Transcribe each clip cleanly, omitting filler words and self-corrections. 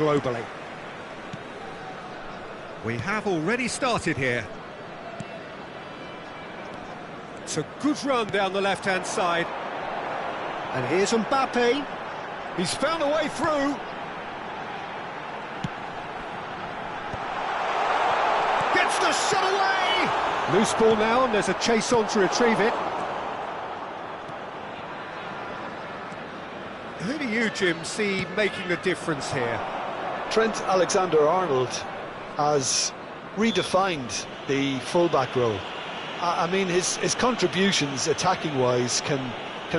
globally. We have already started here. It's a good run down the left-hand side. And here's Mbappe. He's found a way through. Gets the shot away! Loose ball now, and there's a chase on to retrieve it. Who do you, Jim, see making a difference here? Trent Alexander-Arnold has redefined the fullback role. I mean, his contributions, attacking-wise, can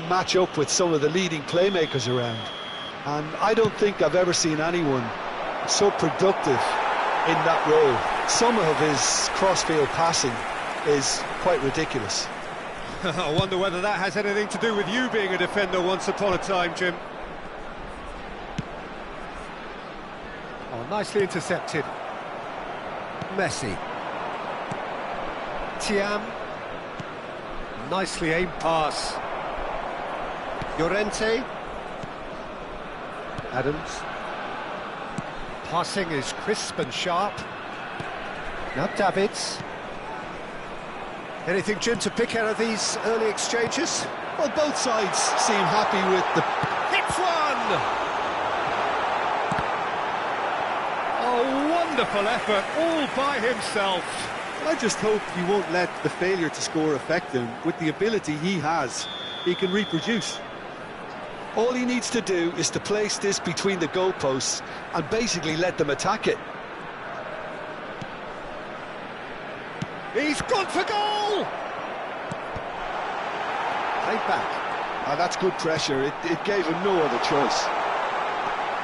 match up with some of the leading playmakers around. And I don't think I've ever seen anyone so productive in that role. Some of his cross-field passing is quite ridiculous. I wonder whether that has anything to do with you being a defender once upon a time, Jim. Oh, nicely intercepted. Messi. Thiam. Nicely aimed pass. Llorente. Adams. Passing is crisp and sharp. Now Davids. Anything, Jim, to pick out of these early exchanges? Well, both sides seem happy with the... Hits one! A wonderful effort, all by himself. I just hope he won't let the failure to score affect him. With the ability he has, he can reproduce. All he needs to do is to place this between the goalposts and basically let them attack it. He's gone for goal! Played back. That's good pressure. It gave him no other choice.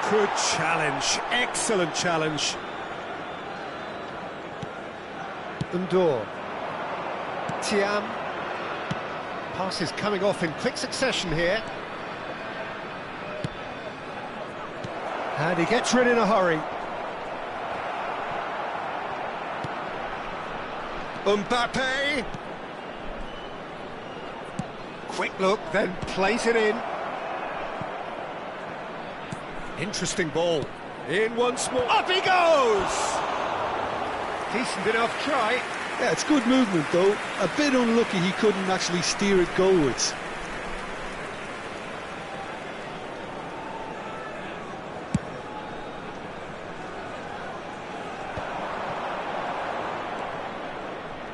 Good challenge, excellent challenge. Undor. Thiam. Pass is coming off in quick succession here. And he gets rid in a hurry. Mbappe. Quick look, then plays it in. Interesting ball. In once more. Up he goes! Decent enough try. Yeah, it's good movement, though. A bit unlucky he couldn't actually steer it goalwards.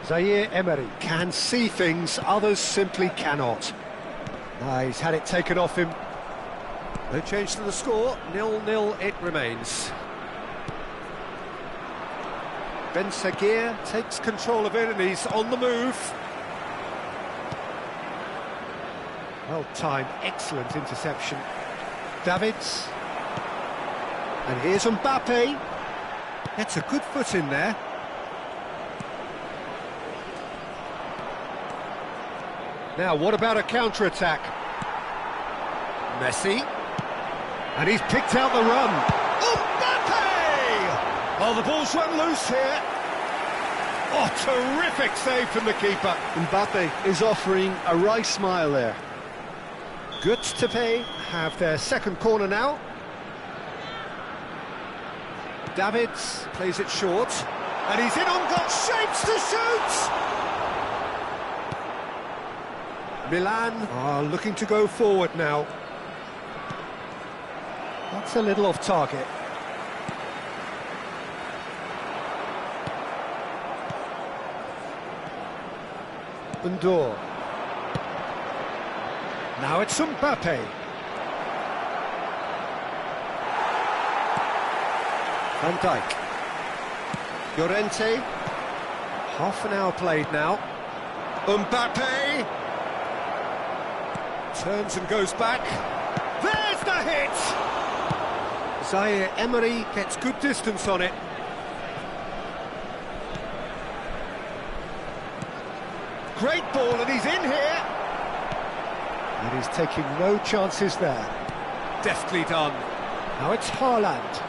Zaire Emery can see things others simply cannot. He's had it taken off him. No change to the score, 0-0 it remains. Ben Seguir takes control of it and he's on the move. Well timed, excellent interception. Davids. And here's Mbappe. Gets a good foot in there. Now, what about a counter-attack? Messi. And he's picked out the run. Mbappe! Oh, the ball's run loose here. Oh, terrific save from the keeper. Mbappe is offering a right smile there. Goztepe have their second corner now. Davids plays it short. And he's in on goal, shapes to shoot! Milan are looking to go forward now. That's a little off target. Undor. Now it's Mbappe. Van Dijk. Llorente. Half an hour played now. Mbappe. Turns and goes back. There's the hit! Zaire Emery gets good distance on it. Great ball, and he's in here. And he's taking no chances there. Deftly done. Now it's Haaland.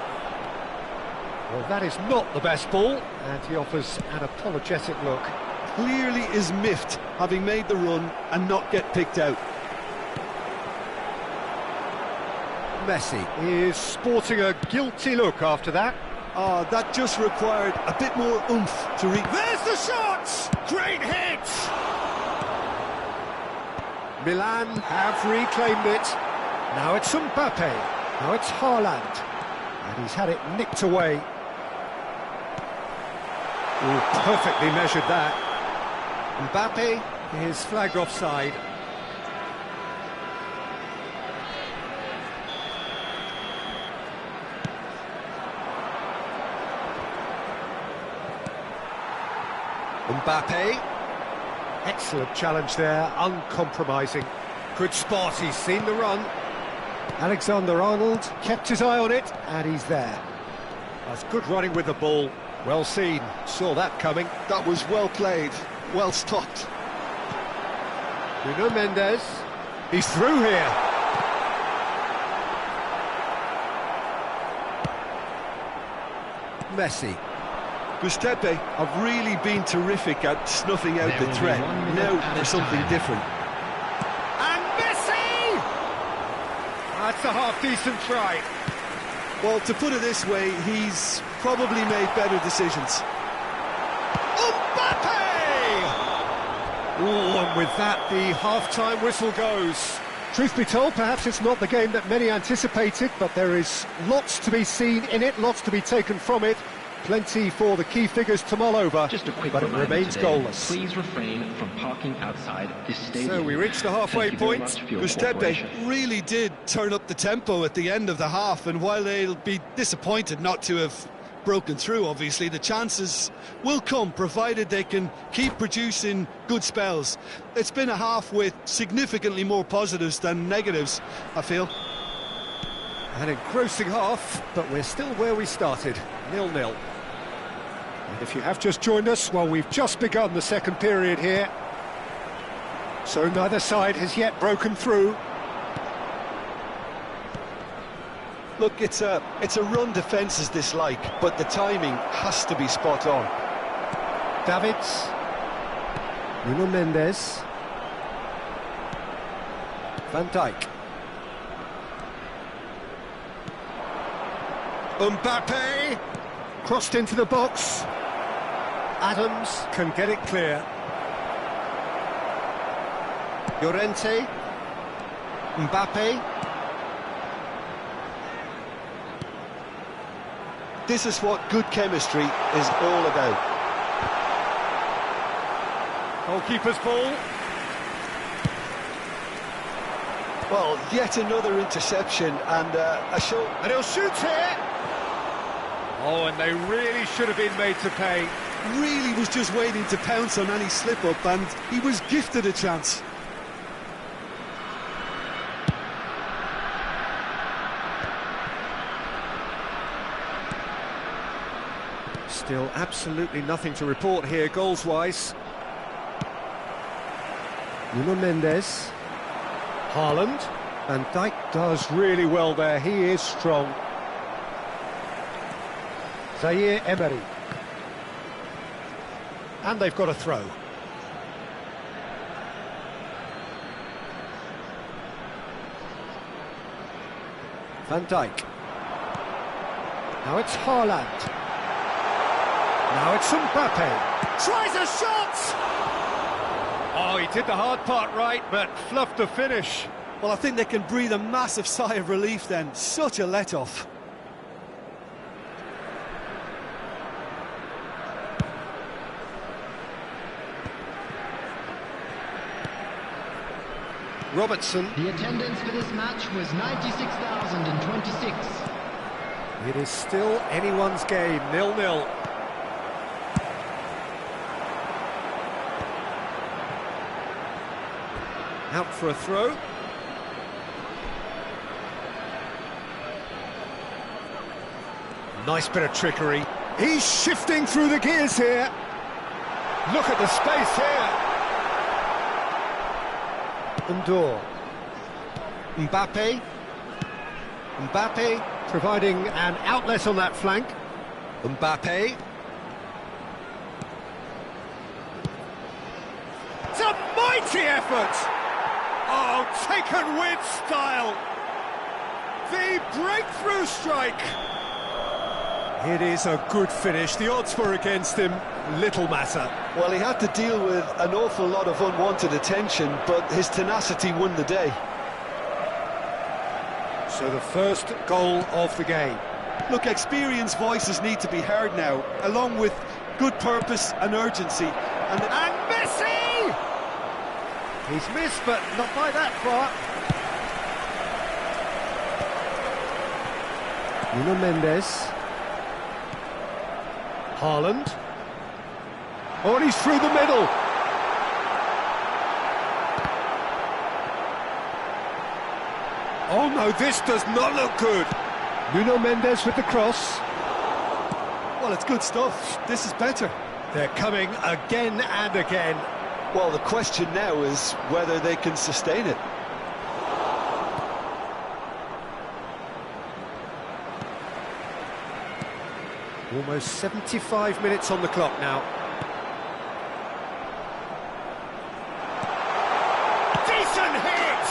Well, that is not the best ball, and he offers an apologetic look. Clearly is miffed, having made the run and not get picked out. Messi is sporting a guilty look after that. Oh, that just required a bit more oomph to reach. There's the shot! Great hit! Milan have reclaimed it. Now it's Mbappe. Now it's Haaland. And he's had it nicked away. Ooh, perfectly measured that. Mbappe is flagged offside. Mbappe. Excellent challenge there, uncompromising. Good spot, he's seen the run. Alexander-Arnold kept his eye on it, and he's there. That's good running with the ball. Well seen, saw that coming. That was well played, well stopped. Nuno Mendes, he's through here. Messi. Goztepe have really been terrific at snuffing out the threat. Now for something different. And Messi! That's a half-decent try. Well, to put it this way, he's probably made better decisions. Mbappe! Oh, and with that, the half-time whistle goes. Truth be told, perhaps it's not the game that many anticipated, but there is lots to be seen in it, lots to be taken from it. Plenty for the key figures to mull over, Just a quick but it remains today. goalless. Please refrain from parking outside this stadium. So we reached the halfway Thank you very point. much for your Goztepe cooperation. really did turn up the tempo at the end of the half, and while they'll be disappointed not to have broken through, obviously, the chances will come, provided they can keep producing good spells. It's been a half with significantly more positives than negatives, I feel. An engrossing half, but we're still where we started, 0-0. And if you have just joined us, well, we've just begun the second period here. So neither side has yet broken through. Look, it's a run defence's dislike, but the timing has to be spot on. Davids. Nuno Mendes. Van Dijk. Mbappe. Crossed into the box. Adams can get it clear. Llorente. Mbappe. This is what good chemistry is all about. Goalkeeper's ball. Well, yet another interception and a show. And he'll shoot here. Oh, and they really should have been made to pay. Really was just waiting to pounce on any slip-up, and he was gifted a chance. Still absolutely nothing to report here, goals-wise. Nuno Mendes. Haaland. Van Dijk does really well there, he is strong. Zaire Emery. And they've got a throw. Van Dijk. Now it's Haaland. Now it's Mbappe. Tries a shot! Oh, he did the hard part right, but fluffed the finish. Well, I think they can breathe a massive sigh of relief then. Such a let-off. Robertson. The attendance for this match was 96,026. It is still anyone's game, 0-0. Out for a throw. Nice bit of trickery. He's shifting through the gears here. Look at the space here. Ndor. Mbappe. Mbappe providing an outlet on that flank. Mbappe. It's a mighty effort! Oh, taken with style! The breakthrough strike! It is a good finish. The odds were against him. Little matter. Well, he had to deal with an awful lot of unwanted attention, but his tenacity won the day. So the first goal of the game. Look, experienced voices need to be heard now, along with good purpose and urgency. And Messi! He's missed, but not by that far. Nuno Mendes. Haaland. Oh, and he's through the middle. Oh no, this does not look good. Nuno Mendes with the cross. Well, it's good stuff. This is better. They're coming again and again. Well, the question now is whether they can sustain it. Almost 75 minutes on the clock now. Decent hit!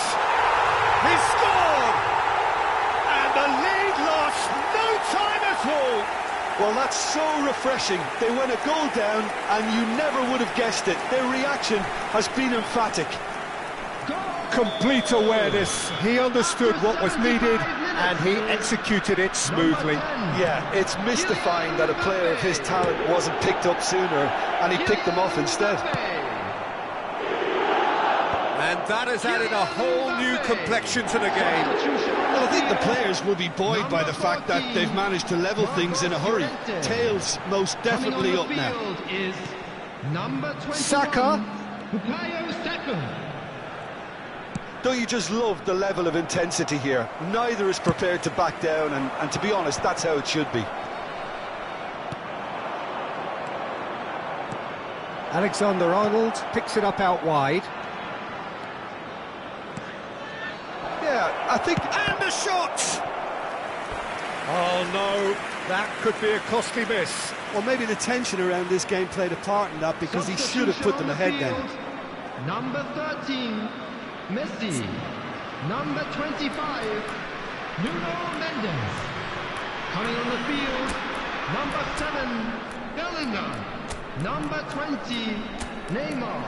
He scored! And the lead lost no time at all! Well, that's so refreshing. They went a goal down and you never would have guessed it. Their reaction has been emphatic. Complete awareness. He understood what was needed and he executed it smoothly. Yeah, it's mystifying that a player of his talent wasn't picked up sooner and he picked them off instead. And that has added a whole new complexion to the game. Well, I think the players will be buoyed by the fact that they've managed to level things in a hurry. Tails most definitely up now. Saka. Don't you just love the level of intensity here? Neither is prepared to back down, and to be honest, that's how it should be. Alexander-Arnold picks it up out wide. Yeah, I think... And the shot! Oh no, that could be a costly miss. Well, maybe the tension around this game played a part in that, because he should have put them ahead then. Number 13, Messi. Number 25, Nuno Mendes. Coming on the field, number 7, Bellingham. Number 20, Neymar.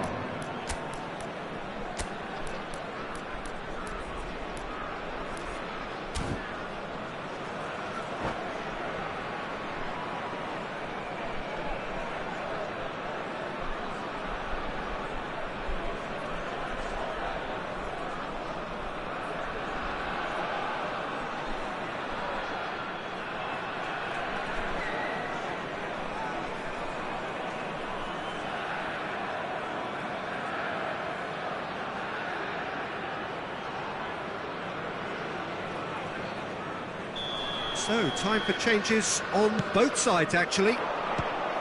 So, time for changes on both sides, actually.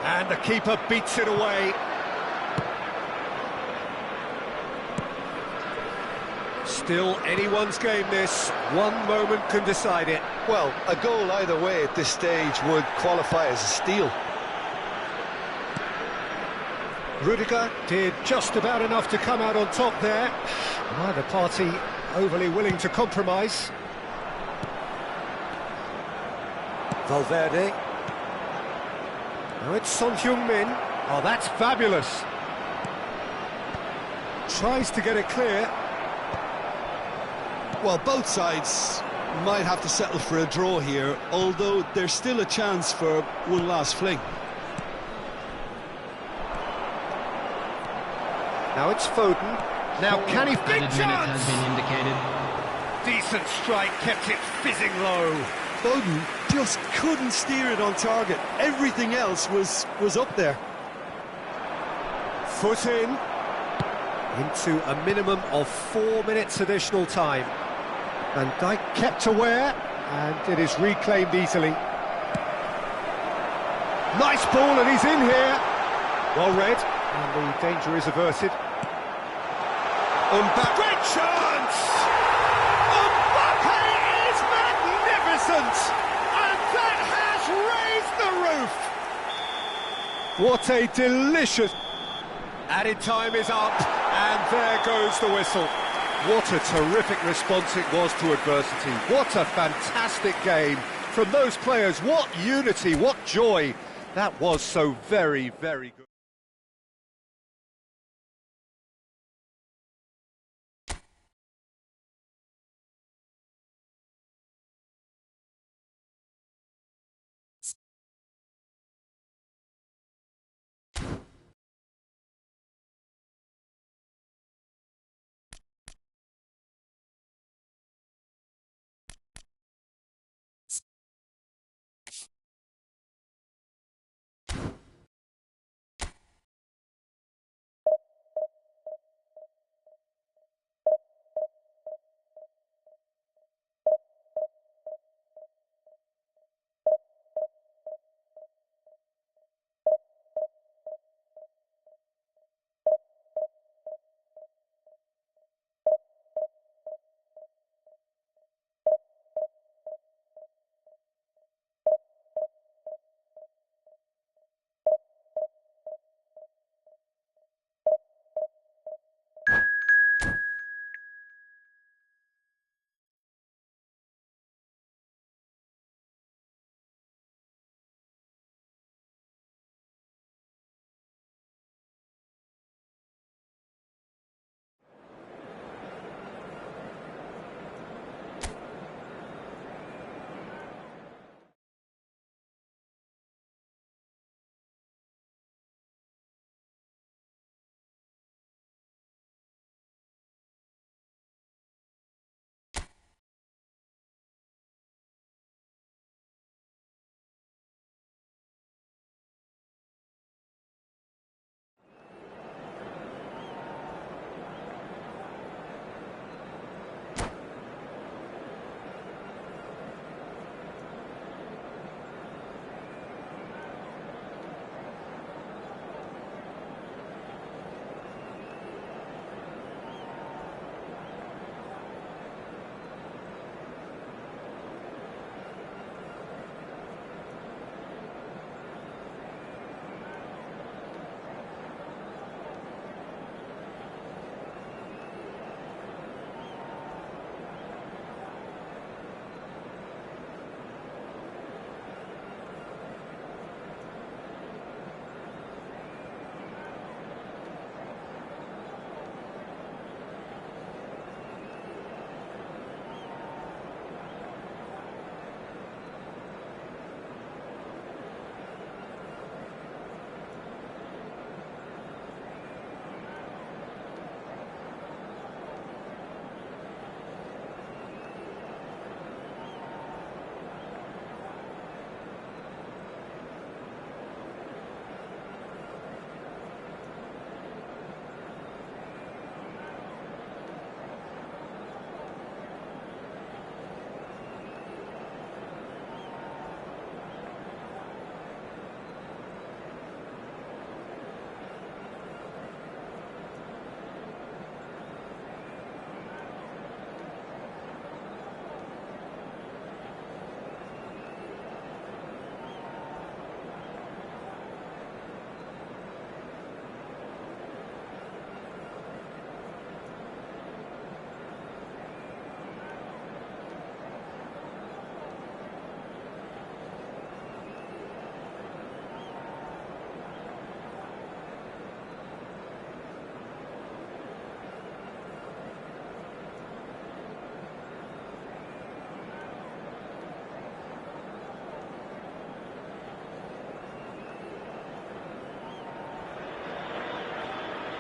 And the keeper beats it away. Still anyone's game, this. One moment can decide it. Well, a goal either way at this stage would qualify as a steal. Rudiger did just about enough to come out on top there. Neither party overly willing to compromise. Valverde. Now it's Son Heung-min. Oh, that's fabulous. Tries to get it clear. Well, both sides might have to settle for a draw here, although there's still a chance for one last fling. Now it's Foden. Now can he... Big chance! Has been indicated. Decent strike, kept it fizzing low. Foden just couldn't steer it on target. Everything else was up there. Foot in. Into a minimum of 4 minutes additional time. Van Dijk kept aware, and it is reclaimed easily. Nice ball, and he's in here. Well read, and the danger is averted. Great chance! Mbappe is magnificent! And that has raised the roof! What a delicious... Added time is up, and there goes the whistle. What a terrific response it was to adversity. What a fantastic game from those players. What unity, what joy. That was so very, very good.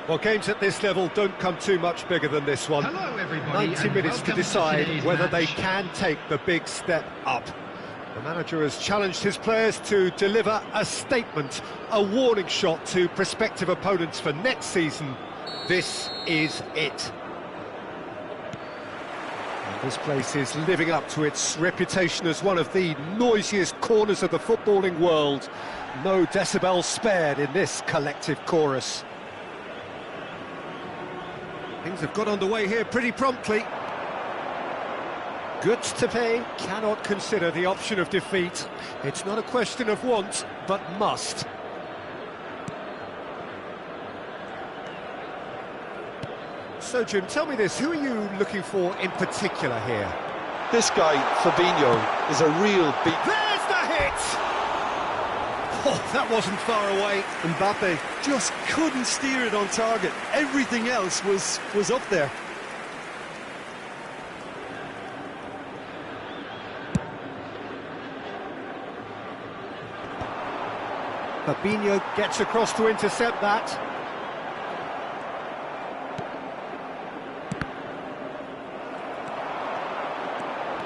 Well, games at this level don't come too much bigger than this one. Hello, everybody, 90 and minutes to welcome to decide today's whether they match. can take the big step up. The manager has challenged his players to deliver a statement, a warning shot to prospective opponents for next season. This is it. And this place is living up to its reputation as one of the noisiest corners of the footballing world. No decibels spared in this collective chorus. Things have got underway here pretty promptly. Goztepe cannot consider the option of defeat. It's not a question of want, but must. So, Jim, tell me this, who are you looking for in particular here? This guy, Fabinho, is a real beat. There's the hit! Oh, that wasn't far away. Mbappe just couldn't steer it on target. Everything else was up there. Fabinho gets across to intercept that.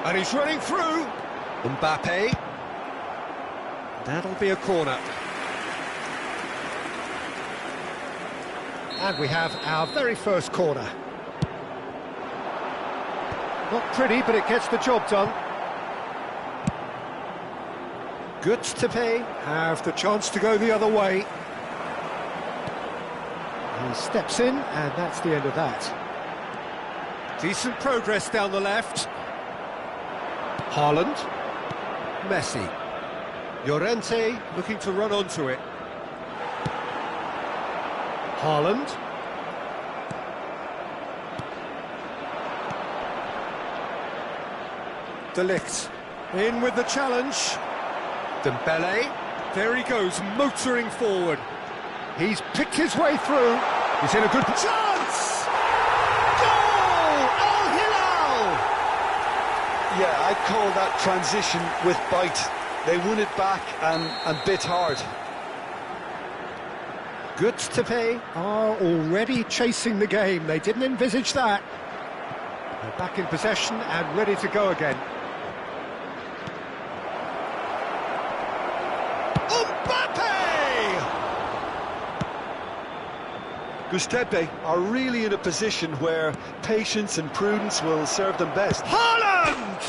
And he's running through. Mbappe. That'll be a corner. And we have our very first corner. Not pretty, but it gets the job done. Goztepe have the chance to go the other way. He steps in, and that's the end of that. Decent progress down the left. Haaland. Messi. Llorente looking to run onto it. Haaland. De Ligt. In with the challenge. Dembele. There he goes, motoring forward. He's picked his way through. He's in a good chance! Goal! Al Hilal! Yeah, I'd call that transition with bite. They won it back and bit hard. Goztepe are already chasing the game. They didn't envisage that. They're back in possession and ready to go again. Goztepe are really in a position where patience and prudence will serve them best. Haaland!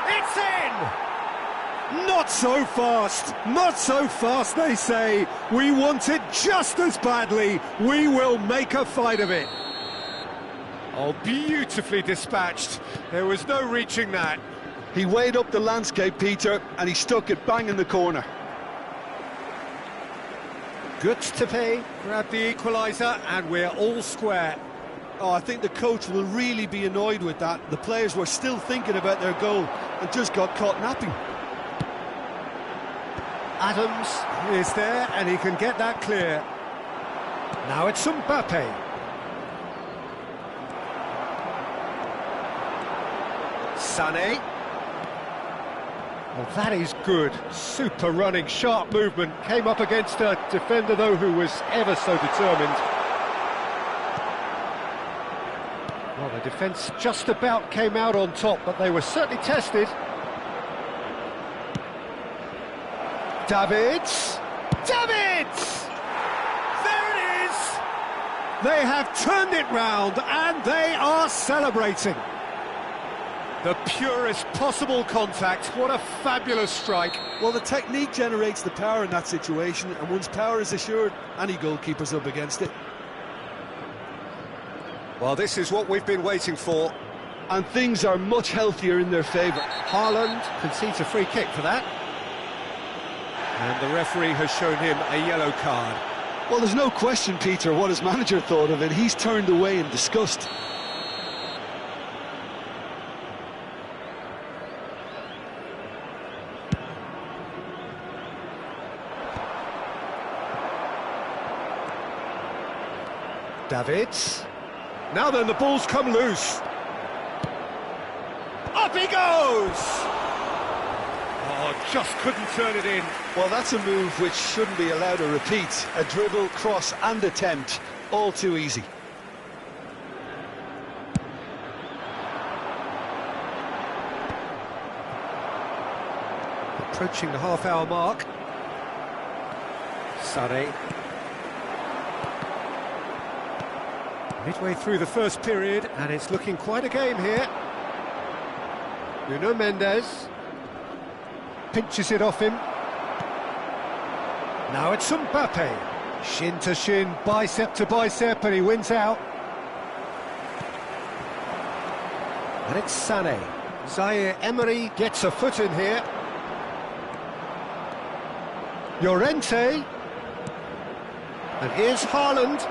It's in! Not so fast, not so fast, they say. We want it just as badly. We will make a fight of it. Oh, beautifully dispatched. There was no reaching that. He weighed up the landscape, Peter, and he stuck it bang in the corner. Goztepe grabbed the equaliser, and we're all square. Oh, I think the coach will really be annoyed with that. The players were still thinking about their goal and just got caught napping. Adams is there, and he can get that clear. Now it's Mbappe. Sané. Well, that is good. Super running, sharp movement. Came up against a defender, though, who was ever so determined. Well, the defence just about came out on top, but they were certainly tested. Davids! Davids! There it is! They have turned it round, and they are celebrating. The purest possible contact. What a fabulous strike. Well, the technique generates the power in that situation, and once power is assured, any goalkeeper's up against it. Well, this is what we've been waiting for. And things are much healthier in their favour. Haaland concedes a free kick for that. And the referee has shown him a yellow card. Well, there's no question, Peter, what his manager thought of it. He's turned away in disgust. Davids. Now then, the ball's come loose. Up he goes! Oh, just couldn't turn it in. Well, that's a move which shouldn't be allowed to repeat. A dribble, cross and attempt, all too easy. Approaching the half-hour mark. Sané. Midway through the first period, and it's looking quite a game here. Nuno Mendes pinches it off him. Now it's Mbappe. Shin to shin, bicep to bicep, and he wins out. And it's Sané. Zaire Emery gets a foot in here. Llorente. And here's Haaland.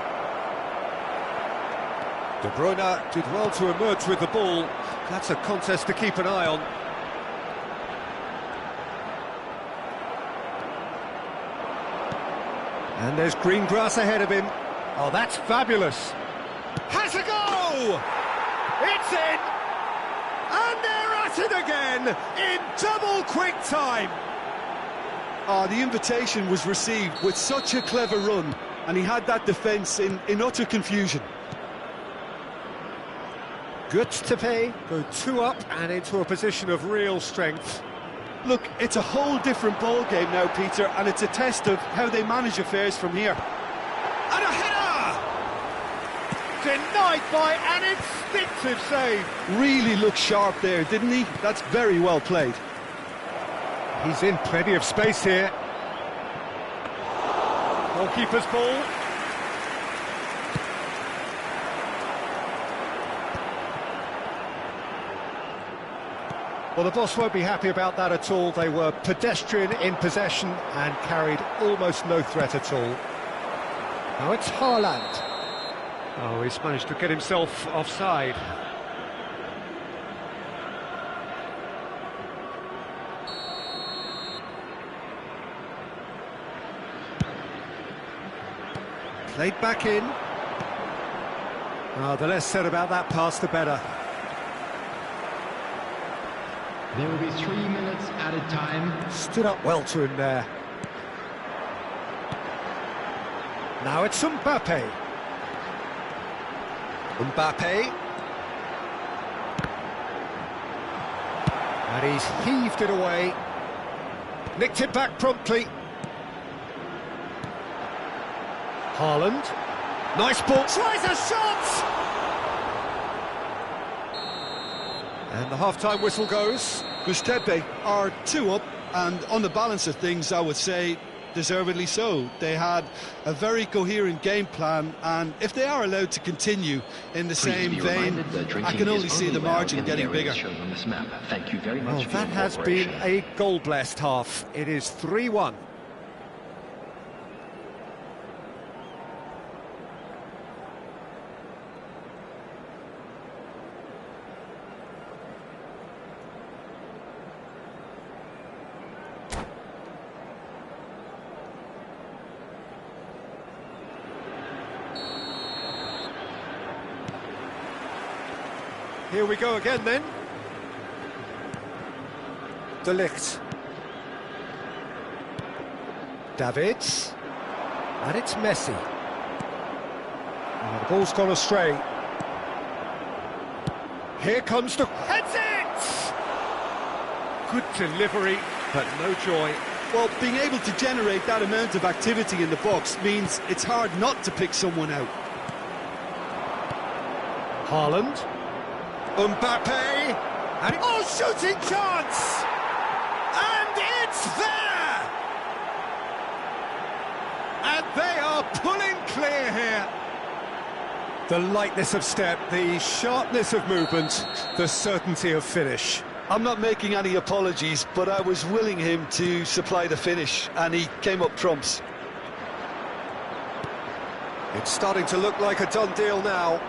De Bruyne did well to emerge with the ball. That's a contest to keep an eye on. And there's green grass ahead of him. Oh, that's fabulous. Has a go! It's in! And they're at it again in double quick time. The invitation was received with such a clever run, and he had that defence in utter confusion. Goztepe go 2 up and into a position of real strength. Look, it's a whole different ball game now, Peter, and it's a test of how they manage affairs from here. And a header! Denied by an instinctive save. Really looked sharp there, didn't he? That's very well played. He's in plenty of space here. Goalkeeper's ball. Well, the boss won't be happy about that at all. They were pedestrian in possession and carried almost no threat at all. Now it's Haaland. Oh, he's managed to get himself offside. Played back in. Oh, the less said about that pass, the better. There will be 3 minutes added time. Stood up well to him there. Now it's Mbappe. Mbappe. And he's heaved it away. Nicked it back promptly. Haaland. Nice ball. Tries a shot! And the half-time whistle goes. Goztepe are 2 up, and on the balance of things, I would say deservedly so. They had a very coherent game plan, and if they are allowed to continue in the same vein, I can only see the margin getting bigger. Thank you very much. Well, that has been a goal-blessed half. It is 3-1. Here we go again then. De Ligt. Davids. And it's Messi. Oh, the ball's gone astray. Here comes the... Heads it! Good delivery, but no joy. Well, being able to generate that amount of activity in the box means it's hard not to pick someone out. Haaland. Mbappe, and oh, shooting chance! And it's there! And they are pulling clear here. The lightness of step, the sharpness of movement, the certainty of finish. I'm not making any apologies, but I was willing him to supply the finish, and he came up trumps. It's starting to look like a done deal now.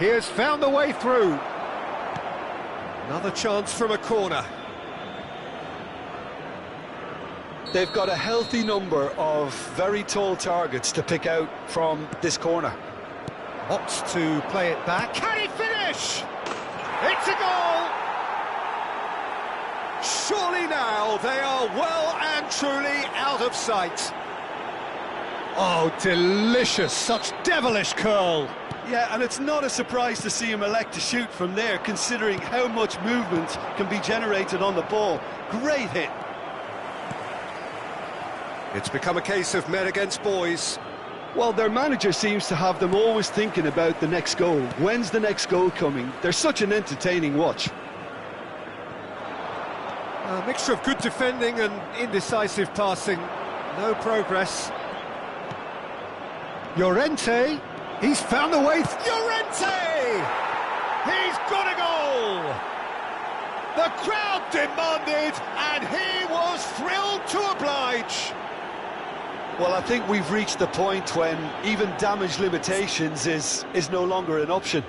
He has found the way through. Another chance from a corner. They've got a healthy number of very tall targets to pick out from this corner. Opts to play it back. Can he finish? It's a goal! Surely now they are well and truly out of sight. Oh, delicious, such devilish curl. Yeah, and it's not a surprise to see him elect to shoot from there, considering how much movement can be generated on the ball. Great hit. It's become a case of men against boys. Well, their manager seems to have them always thinking about the next goal. When's the next goal coming? They're such an entertaining watch. A mixture of good defending and indecisive passing. No progress. Llorente. He's found the way. Llorente! He's got a goal! The crowd demanded, and he was thrilled to oblige. Well, I think we've reached the point when even damage limitations is no longer an option.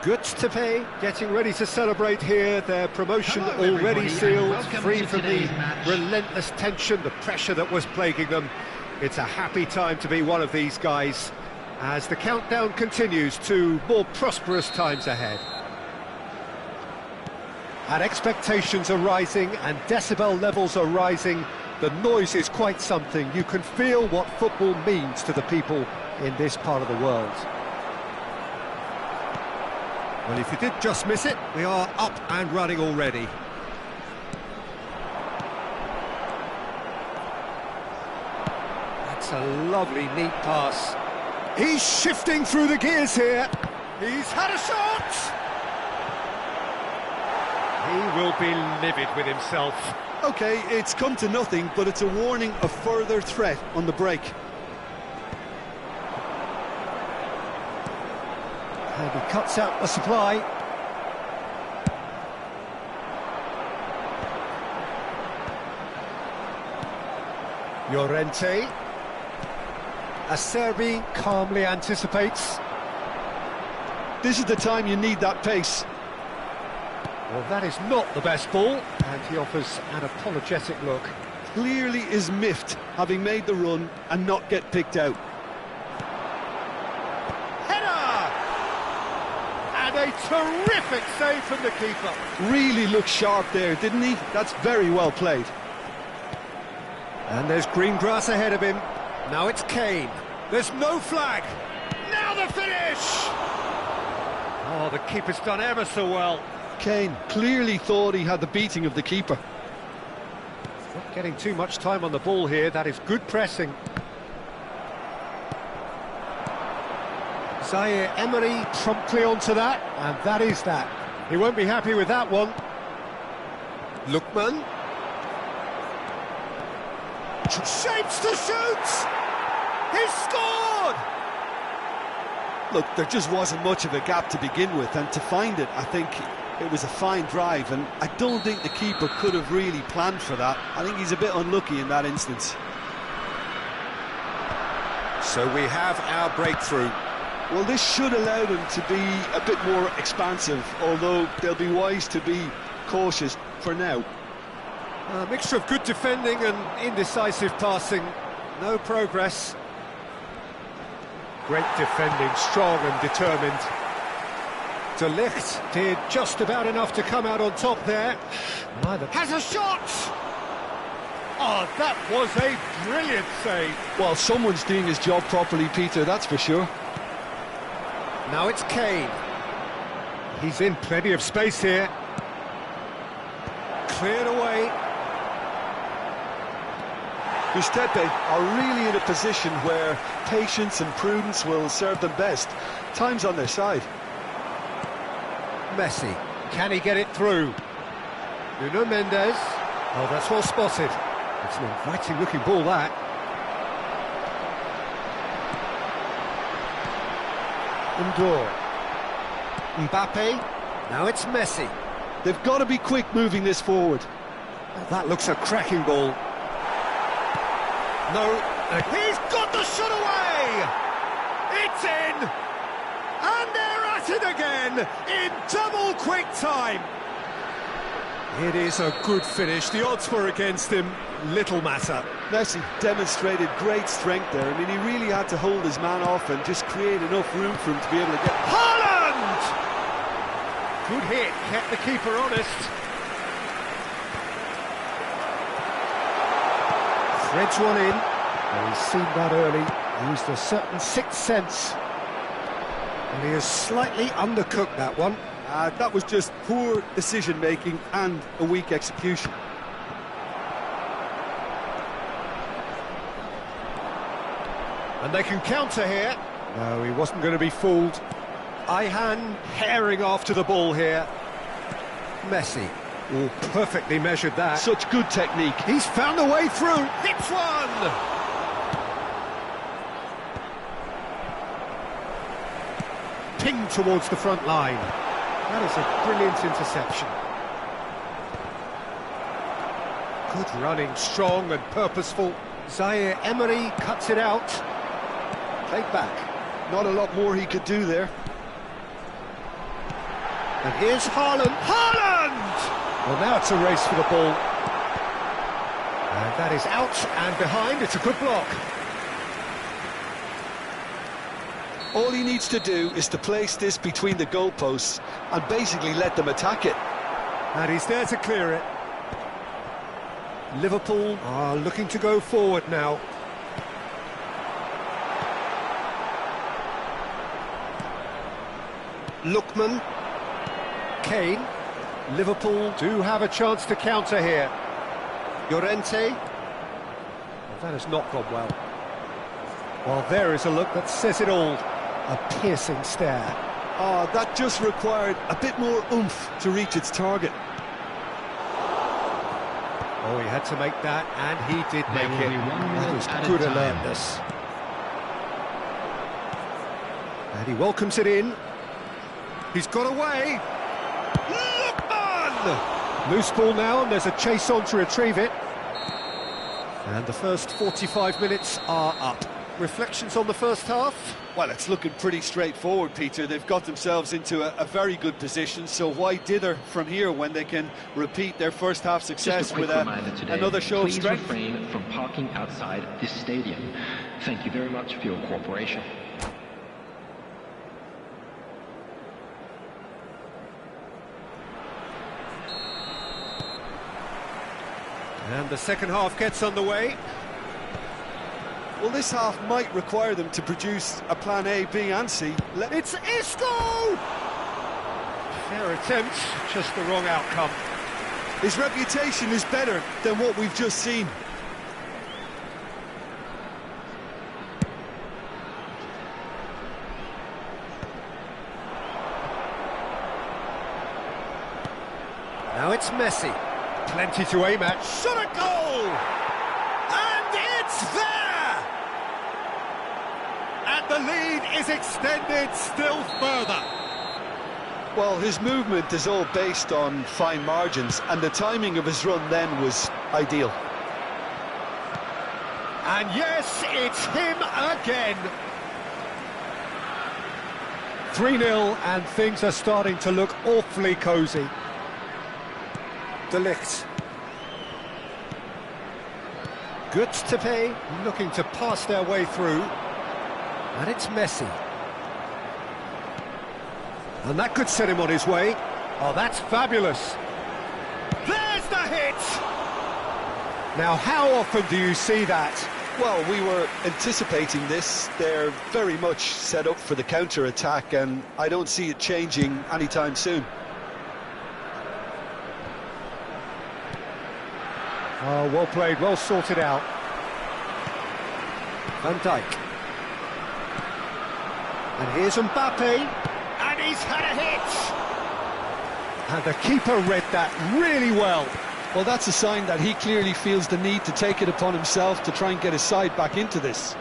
Goztepe getting ready to celebrate here, their promotion Hello, already everybody, sealed, and welcome free to from the today's match. relentless tension, the pressure that was plaguing them. It's a happy time to be one of these guys as the countdown continues to more prosperous times ahead. And expectations are rising and decibel levels are rising. The noise is quite something. You can feel what football means to the people in this part of the world. Well, if you did just miss it, we are up and running already. That's a lovely, neat pass. He's shifting through the gears here. He's had a shot! He will be livid with himself. OK, it's come to nothing, but it's a warning of further threat on the break. And he cuts out the supply. Llorente. Acerbi calmly anticipates. This is the time you need that pace. Well, that is not the best ball, and he offers an apologetic look. Clearly is miffed, having made the run and not get picked out. Header! And a terrific save from the keeper. Really looked sharp there, didn't he? That's very well played. And there's green grass ahead of him. Now it's Kane. There's no flag. Now the finish! Oh, the keeper's done ever so well. Kane clearly thought he had the beating of the keeper. Not getting too much time on the ball here. That is good pressing. Zaire Emery promptly onto that, and that is that. He won't be happy with that one. Lookman. Shapes to shoot! He's scored! Look, there just wasn't much of a gap to begin with, and to find it, I think it was a fine drive, and I don't think the keeper could have really planned for that. I think he's a bit unlucky in that instance. So we have our breakthrough. Well, this should allow them to be a bit more expansive, although they'll be wise to be cautious for now. A mixture of good defending and indecisive passing. No progress. Great defending, strong and determined. De Ligt did just about enough to come out on top there. Neither has a shot! Oh, that was a brilliant save. Well, someone's doing his job properly, Peter, that's for sure. Now it's Kane. He's in plenty of space here. Cleared away. Goztepe are really in a position where patience and prudence will serve them best. Time's on their side. Messi. Can he get it through? Nuno Mendes. Oh, that's well spotted. It's an inviting looking ball, that. Ndor. Mbappe. Now it's Messi. They've got to be quick moving this forward. Oh, that looks a cracking ball. No, he's got the shot away! It's in! And they're at it again in double quick time! It is a good finish. The odds were against him. Little matter. Messi demonstrated great strength there. I mean, he really had to hold his man off and just create enough room for him to be able to get... Haaland! Good hit, kept the keeper honest. Threads one in. Oh, he's seen that early. Used a certain sixth sense. And he has slightly undercooked that one. That was just poor decision-making and a weak execution. And they can counter here. No, he wasn't going to be fooled. Ayhan herring after the ball here. Messi. Oh, perfectly measured that. Such good technique. He's found a way through. Hits one! Ping towards the front line. That is a brilliant interception. Good running, strong and purposeful. Zaire Emery cuts it out. Played back. Not a lot more he could do there. And here's Haaland. Haaland! Well, now it's a race for the ball. And that is out and behind. It's a good block. All he needs to do is to place this between the goalposts and basically let them attack it. And he's there to clear it. Liverpool are looking to go forward now. Lookman. Kane. Liverpool do have a chance to counter here. Llorente. Well, that has not gone well. Well, there is a look that says it all. A piercing stare. Oh, that just required a bit more oomph to reach its target. Oh, he had to make that, and he did make it. That was good alertness. And he welcomes it in. He's got away. Lookman! Loose ball now, and there's a chase on to retrieve it. And the first 45 minutes are up. Reflections on the first half? Well, it's looking pretty straightforward, Peter. They've got themselves into a very good position, so why dither from here when they can repeat their first half success with another show of strength? Please refrain from parking outside this stadium. Thank you very much for your cooperation. And the second half gets underway. Well, this half might require them to produce a plan A, B and C. It's Isco! Fair attempt, just the wrong outcome. His reputation is better than what we've just seen. it's Messi. Plenty to aim at. Shot a goal! And it's there! And the lead is extended still further. Well, his movement is all based on fine margins, and the timing of his run then was ideal. And yes, it's him again. 3-0, and things are starting to look awfully cosy. De Ligt. Goztepe looking to pass their way through. And it's Messi. And that could set him on his way. Oh, that's fabulous. There's the hit! Now, how often do you see that? Well, we were anticipating this. They're very much set up for the counter-attack, and I don't see it changing anytime soon. Oh, well played, well sorted out. Van Dijk. And here's Mbappe. And he's had a hit! And the keeper read that really well. Well, that's a sign that he clearly feels the need to take it upon himself to try and get his side back into this.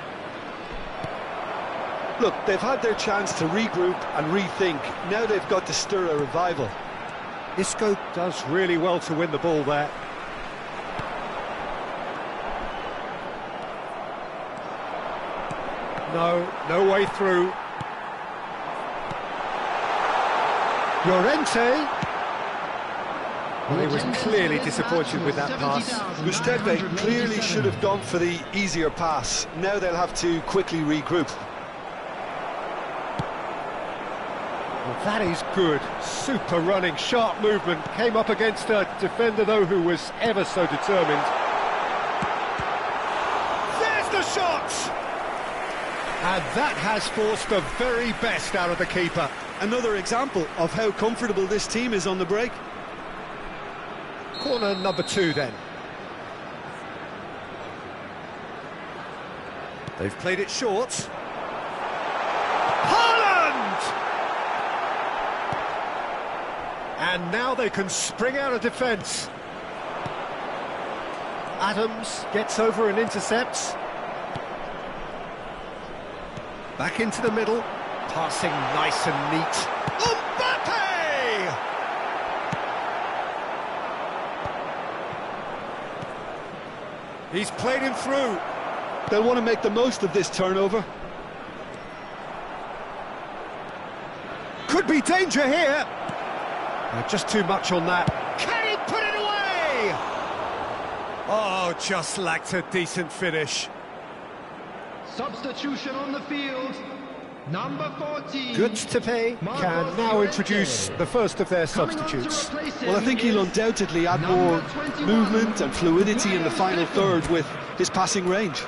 Look, they've had their chance to regroup and rethink. Now they've got to stir a revival. Isco does really well to win the ball there. No way through. Llorente. Well, he was clearly disappointed with that pass. Goztepe clearly should have gone for the easier pass. Now they'll have to quickly regroup. Well, that is good. Super running, sharp movement. Came up against a defender, though, who was ever so determined. There's the shot! And that has forced the very best out of the keeper. Another example of how comfortable this team is on the break. Corner number 2 then. They've played it short. Haaland! And now they can spring out of defence. Adams gets over and intercepts. Back into the middle. Passing nice and neat. Mbappe! He's played him through. They'll want to make the most of this turnover. Could be danger here. Just too much on that. Can he put it away? Oh, just lacked a decent finish. Substitution on the field. Number 14. Goztepe can now introduce the first of their substitutes. Well, I think he'll undoubtedly add more movement and fluidity in the final third with his passing range.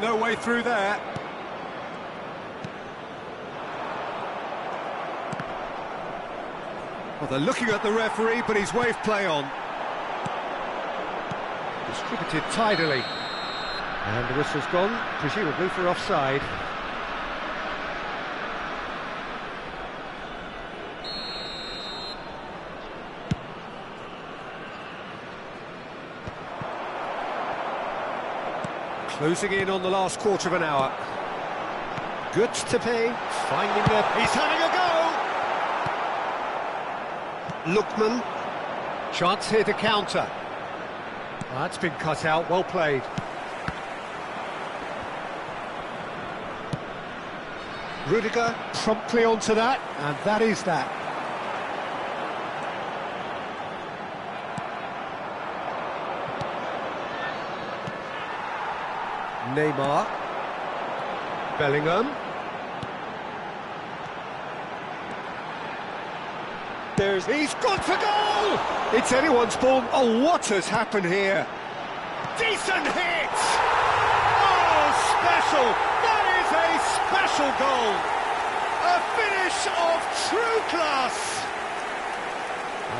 No way through there. Well, they're looking at the referee, but he's waved play on. Distributed tidily. And the whistle's gone, presumably for offside. Closing in on the last quarter of an hour. Goztepe finding the... He's having a go! Lookman. Chance here to counter. That's been cut out, well played. Rudiger promptly onto that, and that is that. Neymar. Bellingham. He's gone for goal! It's anyone's ball. Oh, what has happened here? Decent hit! Oh, special! That is a special goal! A finish of true class!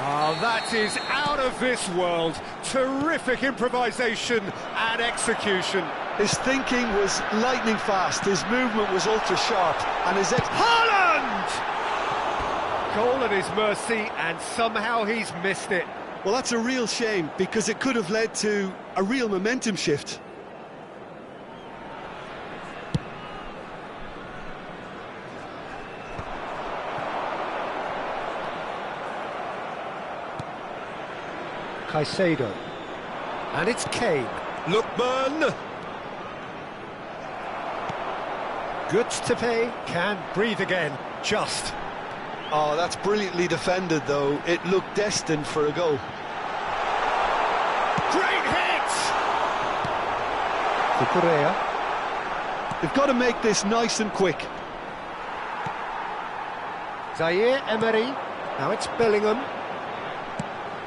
Oh, that is out of this world. Terrific improvisation and execution. His thinking was lightning fast, his movement was ultra sharp, and his Haaland! Goal at his mercy, and somehow he's missed it. Well, that's a real shame, because it could have led to a real momentum shift. Caicedo. And it's Kane. Lookman! Goztepe can breathe again, just. Oh, that's brilliantly defended, though. It looked destined for a goal. Great hit! Correa. They've got to make this nice and quick. Zaire Emery. Now it's Bellingham.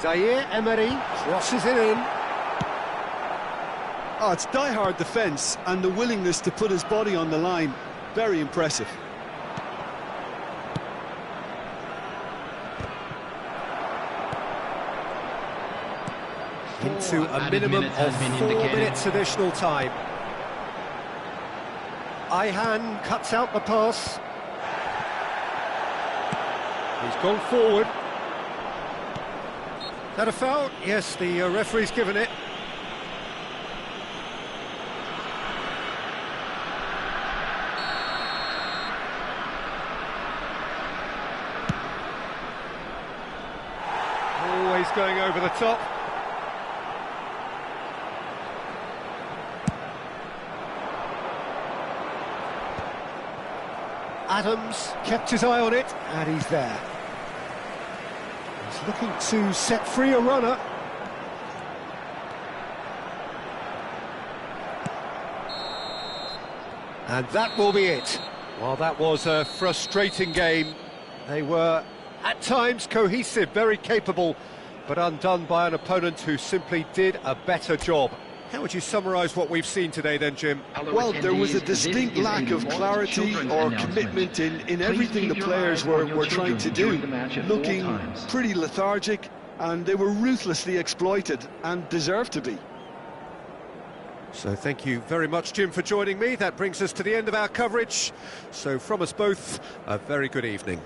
Zaire Emery crosses it in. Oh, it's die-hard defence and the willingness to put his body on the line. Very impressive. Into a minimum of 4 minutes additional time. Ihan cuts out the pass. He's gone forward. That a foul? Yes, the referee's given it. Always going over the top. Adams kept his eye on it, and he's there. He's looking to set free a runner. And that will be it. Well, that was a frustrating game. They were, at times, cohesive, very capable, but undone by an opponent who simply did a better job. How would you summarise what we've seen today then, Jim? Well, there was a distinct lack of clarity or commitment in everything the players were trying to do. Looking pretty lethargic, and they were ruthlessly exploited, and deserved to be. So thank you very much, Jim, for joining me. That brings us to the end of our coverage. So from us both, a very good evening.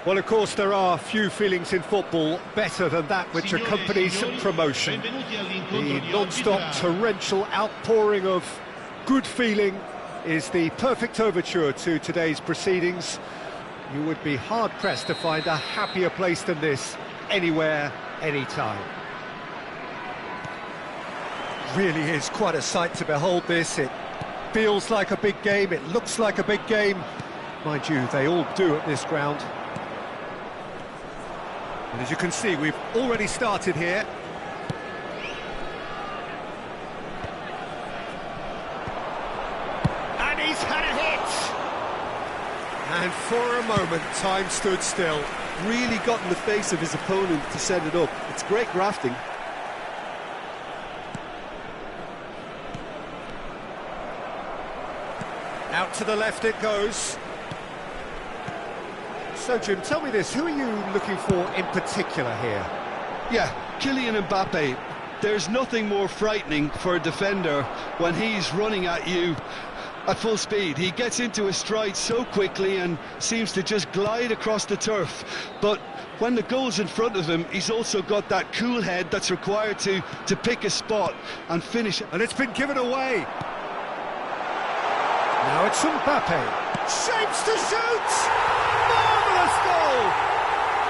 Well, of course, there are few feelings in football better than that which accompanies promotion. The non-stop torrential outpouring of good feeling is the perfect overture to today's proceedings. You would be hard-pressed to find a happier place than this, anywhere, anytime. Really is quite a sight to behold this. It feels like a big game, it looks like a big game. Mind you, they all do at this ground. And as you can see, we've already started here. And he's had a hit! And for a moment, time stood still. Really got in the face of his opponent to set it up. It's great grafting. Out to the left it goes. So, Jim, tell me this, who are you looking for in particular here? Yeah, Kylian Mbappe. There's nothing more frightening for a defender when he's running at you at full speed. He gets into his stride so quickly and seems to just glide across the turf. But when the goal's in front of him, he's also got that cool head that's required to pick a spot and finish it. And it's been given away. Now it's Mbappe. Shapes to shoot! Marvellous goal!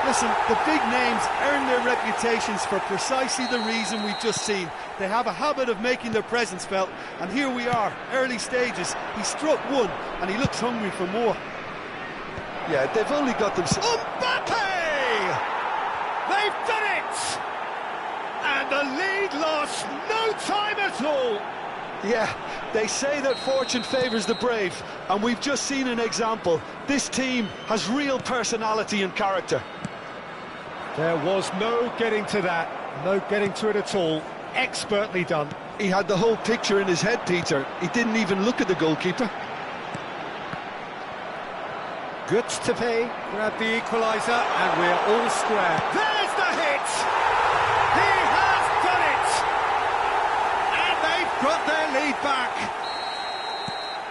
Listen, the big names earn their reputations for precisely the reason we've just seen. They have a habit of making their presence felt, and here we are, early stages. He struck one, and he looks hungry for more. Yeah, they've only got them... Mbappe! They've done it! And the lead lost no time at all! Yeah, they say that fortune favours the brave, and we've just seen an example. This team has real personality and character. There was no getting to that, no getting to it at all. Expertly done. He had the whole picture in his head, Peter. He didn't even look at the goalkeeper. Goztepe grabbed the equaliser, and we're all square. There's the hit! He has done it! And they've got their lead back.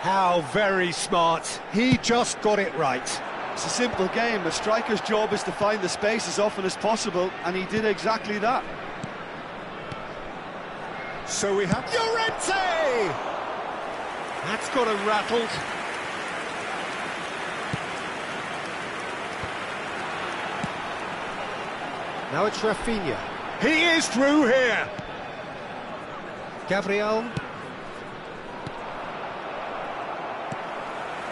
How very smart. He just got it right. It's a simple game. A striker's job is to find the space as often as possible, and he did exactly that. So we have Llorente! That's got him rattled. Now it's Rafinha. He is through here! Gabriel.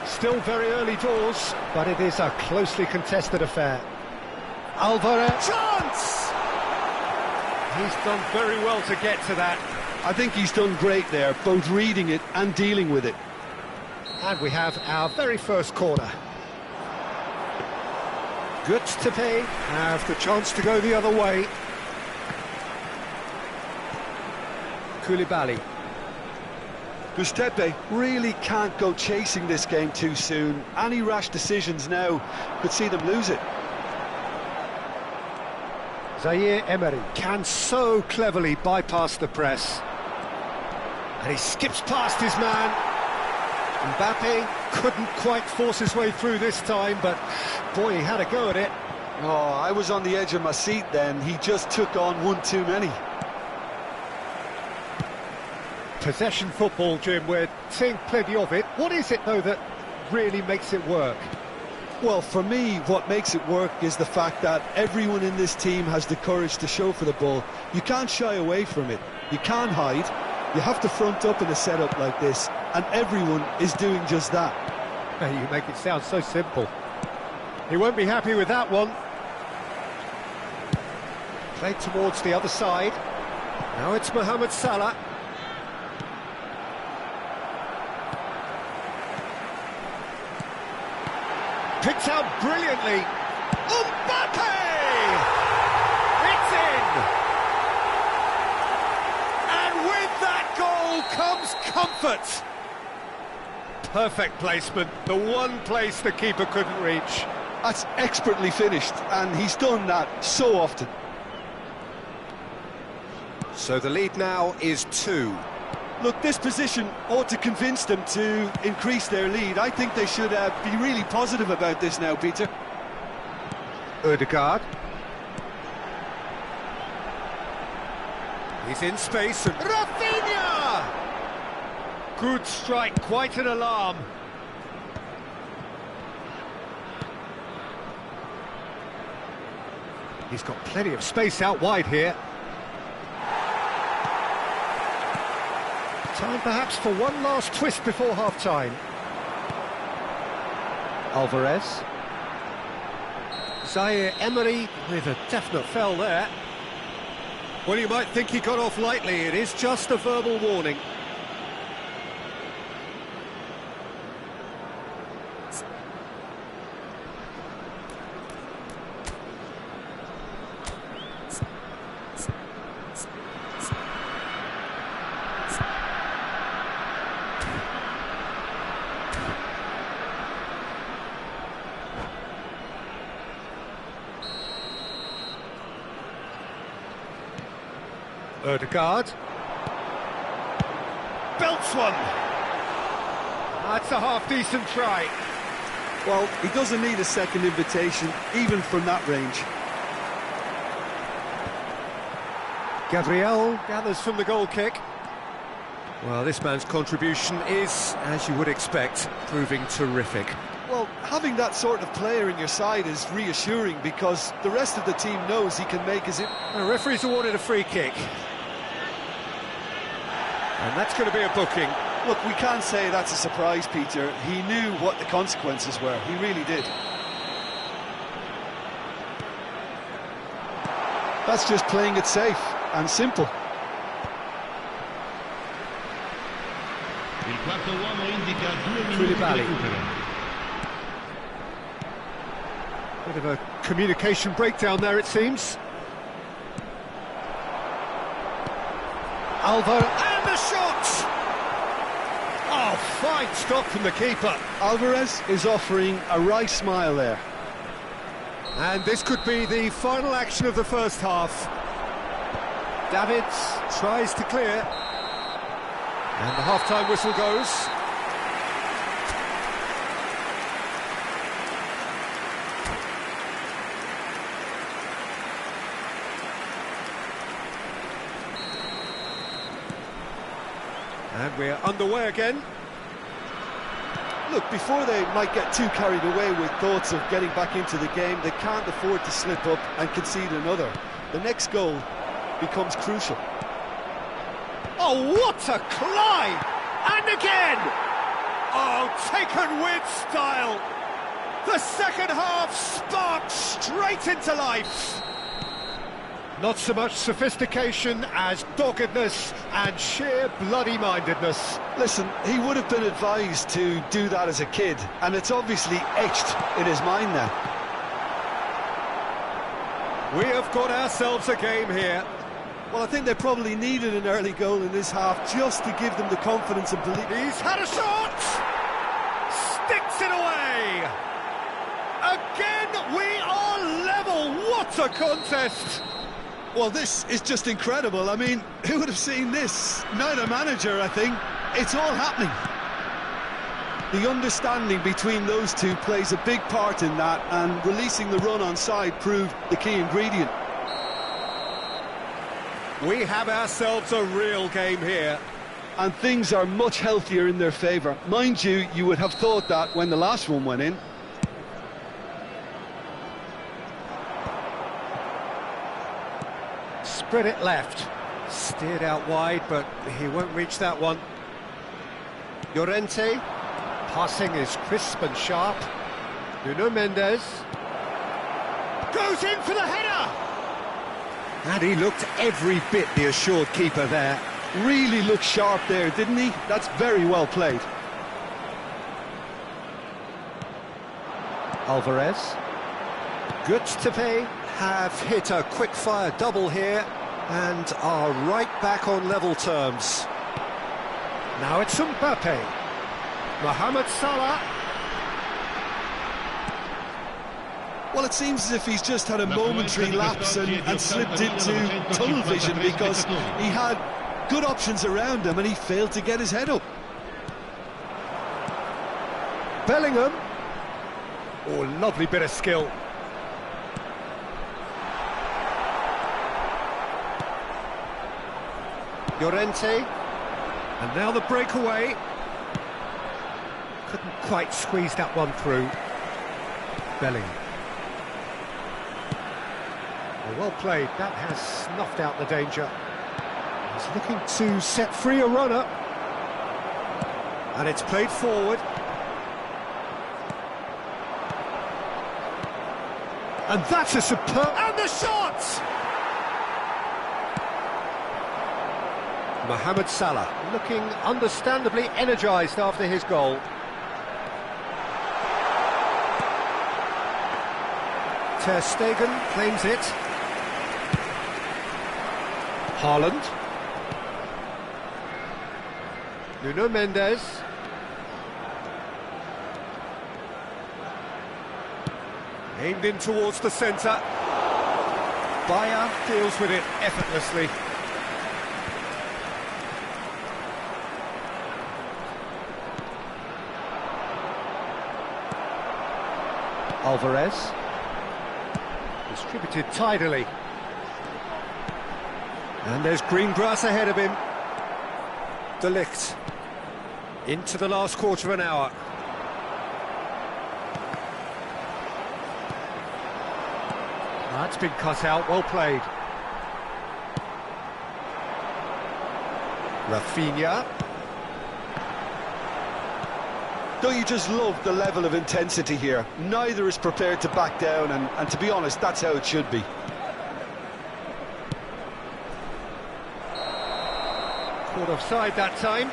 Still very early doors, but it is a closely contested affair. Alvarez. Chance! He's done very well to get to that. I think he's done great there, both reading it and dealing with it. And we have our very first corner. Goztepe have the chance to go the other way. Koulibaly. Goztepe really can't go chasing this game too soon. Any rash decisions now could see them lose it. Zaire Emery can so cleverly bypass the press. And he skips past his man. Mbappe couldn't quite force his way through this time, but boy, he had a go at it. Oh, I was on the edge of my seat then. He just took on one too many. Possession football, Jim, we're seeing plenty of it. What is it, though, that really makes it work? Well, for me, what makes it work is the fact that everyone in this team has the courage to show for the ball. You can't shy away from it. You can't hide. You have to front up in a setup like this, and everyone is doing just that. You make it sound so simple. He won't be happy with that one. Played towards the other side. Now it's Mohamed Salah. Picked out brilliantly. Mbappe! It's in! And with that goal comes comfort. Perfect placement, the one place the keeper couldn't reach. That's expertly finished, and he's done that so often. So the lead now is 2. Look, this position ought to convince them to increase their lead. I think they should be really positive about this now, Peter. Ødegaard. He's in space and Rafinha! Good strike, quite an alarm. He's got plenty of space out wide here. Time perhaps for one last twist before half-time. Alvarez. Zaire Emery with a definite foul there. Well, you might think he got off lightly. It is just a verbal warning. Ødegaard. Belts one. That's a half-decent try. Well, he doesn't need a second invitation, even from that range. Gabriel gathers from the goal kick. Well, this man's contribution is, as you would expect, proving terrific. Well, having that sort of player in your side is reassuring because the rest of the team knows he can make his... The referee's awarded a free kick. And that's going to be a booking. Look, we can't say that's a surprise, Peter. He knew what the consequences were. He really did. That's just playing it safe and simple. Il quarto uomo indica 2 minuti di Koulibaly. recupero. Bit of a communication breakdown there, it seems. Alvaro, and the shot! Oh, fine stop from the keeper. Alvarez is offering a right smile there. And this could be the final action of the first half. Davids tries to clear. And the half-time whistle goes. And we're underway again. Look, before they might get too carried away with thoughts of getting back into the game, they can't afford to slip up and concede another. The next goal becomes crucial. Oh, what a climb! And again! Oh, taken with style! The second half sparked straight into life! Not so much sophistication as doggedness and sheer bloody-mindedness. Listen, he would have been advised to do that as a kid, and it's obviously etched in his mind now. We have got ourselves a game here. Well, I think they probably needed an early goal in this half just to give them the confidence and belief. He's had a shot! Sticks it away! Again, we are level! What a contest! Well, this is just incredible. I mean, who would have seen this? Neither manager, I think. It's all happening. The understanding between those two plays a big part in that, and releasing the run on side proved the key ingredient. We have ourselves a real game here. And things are much healthier in their favour. Mind you, you would have thought that when the last one went in. Spread it left. Steered out wide, but he won't reach that one. Llorente. Passing is crisp and sharp. Nuno Mendes. Goes in for the header! And he looked every bit the assured keeper there. Really looked sharp there, didn't he? That's very well played. Alvarez. Goztepe have hit a quick-fire double here and are right back on level terms. Now it's Mbappe. Mohamed Salah. Well, it seems as if he's just had a momentary lapse and slipped into tunnel vision because he had good options around him and he failed to get his head up. Bellingham. Oh, lovely bit of skill. Llorente. And now the breakaway. Couldn't quite squeeze that one through. Belling. Well played, that has snuffed out the danger. He's looking to set free a runner. And it's played forward. And that's a superb... And the shot! Mohamed Salah, looking understandably energised after his goal. Ter Stegen claims it. Haaland. Nuno Mendes. Aimed in towards the centre. Bayer deals with it effortlessly. Alvarez. Distributed tidily. And there's green grass ahead of him. De Ligt. Into the last quarter of an hour. That's been cut out, well played. Rafinha. Don't you just love the level of intensity here? Neither is prepared to back down, and to be honest, that's how it should be. Caught offside that time.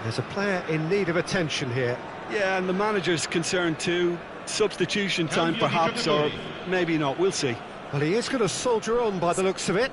There's a player in need of attention here. Yeah, and the manager's concerned too. Substitution time perhaps, or maybe not, we'll see. Well, he is going to soldier on by the looks of it.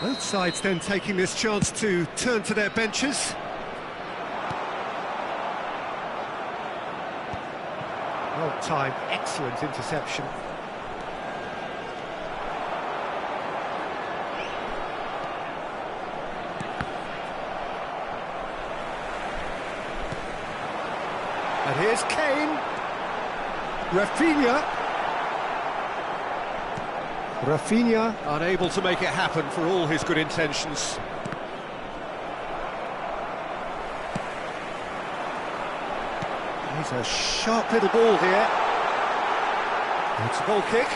Both sides then taking this chance to turn to their benches. Well timed, excellent interception. And here's Kane. Rafinha unable to make it happen for all his good intentions. He's a sharp little ball here. It's a goal kick.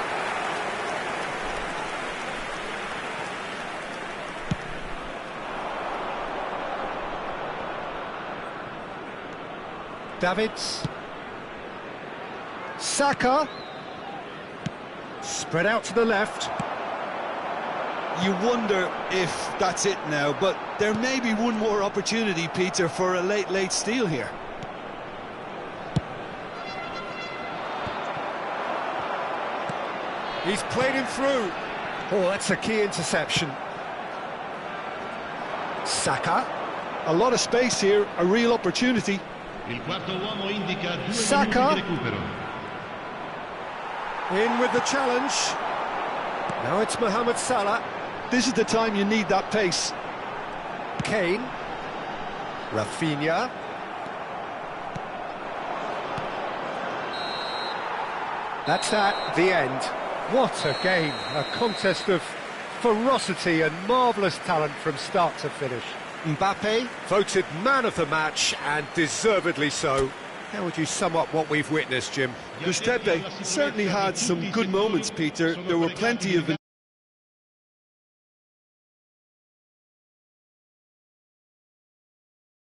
Davids. Saka. Spread out to the left. You wonder if that's it now, but there may be one more opportunity, Peter, for a late steal here. He's played him through. Oh, that's a key interception. Saka. A lot of space here, a real opportunity. Saka. In with the challenge. Now it's Mohamed Salah. This is the time you need that pace. Kane. Rafinha. That's that, the end. What a game. A contest of ferocity and marvellous talent from start to finish. Mbappe voted man of the match, and deservedly so. How would you sum up what we've witnessed, Jim? Goztepe certainly had some good moments, Peter. There were plenty of